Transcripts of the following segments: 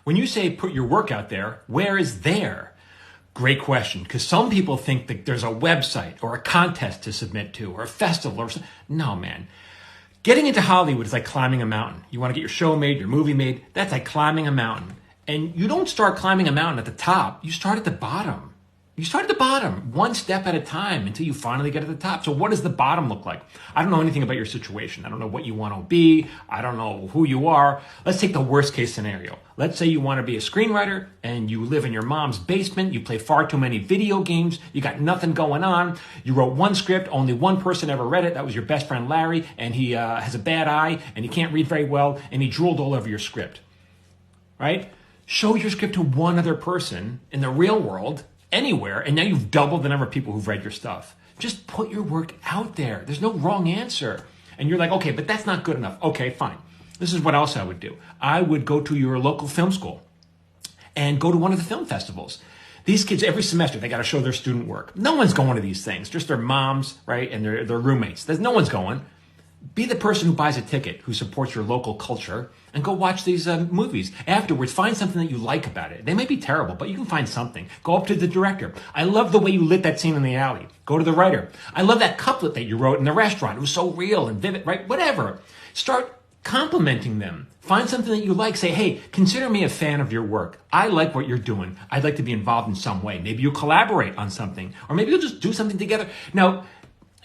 When you say put your work out there, where is there? Great question, because some people think that there's a website or a contest to submit to or a festival or something. No, man. Getting into Hollywood is like climbing a mountain. You want to get your show made, your movie made. That's like climbing a mountain. And you don't start climbing a mountain at the top. You start at the bottom. You start at the bottom, one step at a time until you finally get to the top. So what does the bottom look like? I don't know anything about your situation. I don't know what you want to be. I don't know who you are. Let's take the worst case scenario. Let's say you want to be a screenwriter and you live in your mom's basement. You play far too many video games. You got nothing going on. You wrote one script. Only one person ever read it. That was your best friend, Larry. And he has a bad eye and he can't read very well. And he drooled all over your script, right? Show your script to one other person in the real world, anywhere, and now you've doubled the number of people who've read your stuff. Just put your work out there. There's no wrong answer. And you're like, okay, but that's not good enough. Okay, fine. This is what else I would do. I would go to your local film school and go to one of the film festivals. These kids, every semester, they got to show their student work. No one's going to these things, just their moms, right, and their roommates. No one's going. Be the person who buys a ticket, who supports your local culture, and go watch these movies. Afterwards, find something that you like about it. They may be terrible, but you can find something. Go up to the director. I love the way you lit that scene in the alley. Go to the writer. I love that couplet that you wrote in the restaurant. It was so real and vivid, right? Whatever. Start complimenting them. Find something that you like. Say, hey, consider me a fan of your work. I like what you're doing. I'd like to be involved in some way. Maybe you'll collaborate on something, or maybe you'll just do something together. Now,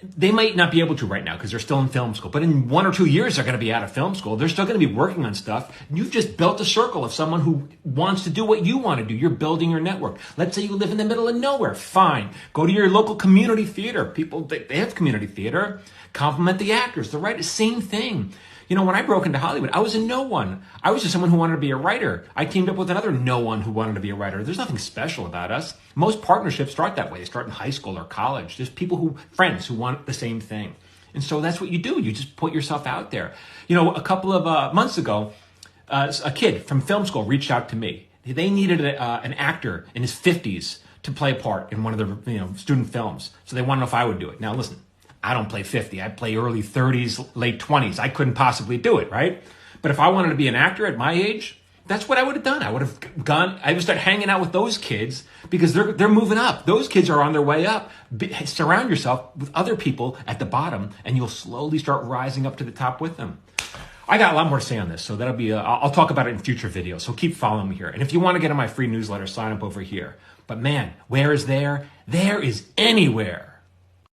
they might not be able to right now because they're still in film school, but in 1 or 2 years, they're going to be out of film school. They're still going to be working on stuff. You've just built a circle of someone who wants to do what you want to do. You're building your network. Let's say you live in the middle of nowhere. Fine. Go to your local community theater. People, they have community theater. Compliment the actors, the writers, same thing. You know, when I broke into Hollywood, I was a no one. I was just someone who wanted to be a writer. I teamed up with another no one who wanted to be a writer. There's nothing special about us. Most partnerships start that way. They start in high school or college. There's friends who want the same thing. And so that's what you do. You just put yourself out there. You know, a couple of months ago, a kid from film school reached out to me. They needed an actor in his 50s to play a part in one of their student films. So they wanted to know if I would do it. Now, listen. I don't play 50. I play early 30s, late 20s. I couldn't possibly do it, right? But if I wanted to be an actor at my age, that's what I would have done. I would have gone, I would start hanging out with those kids because they're moving up. Those kids are on their way up. Surround yourself with other people at the bottom and you'll slowly start rising up to the top with them. I got a lot more to say on this, so that'll be, I'll talk about it in future videos. So keep following me here. And if you want to get on my free newsletter, sign up over here. But man, where is there? There is anywhere.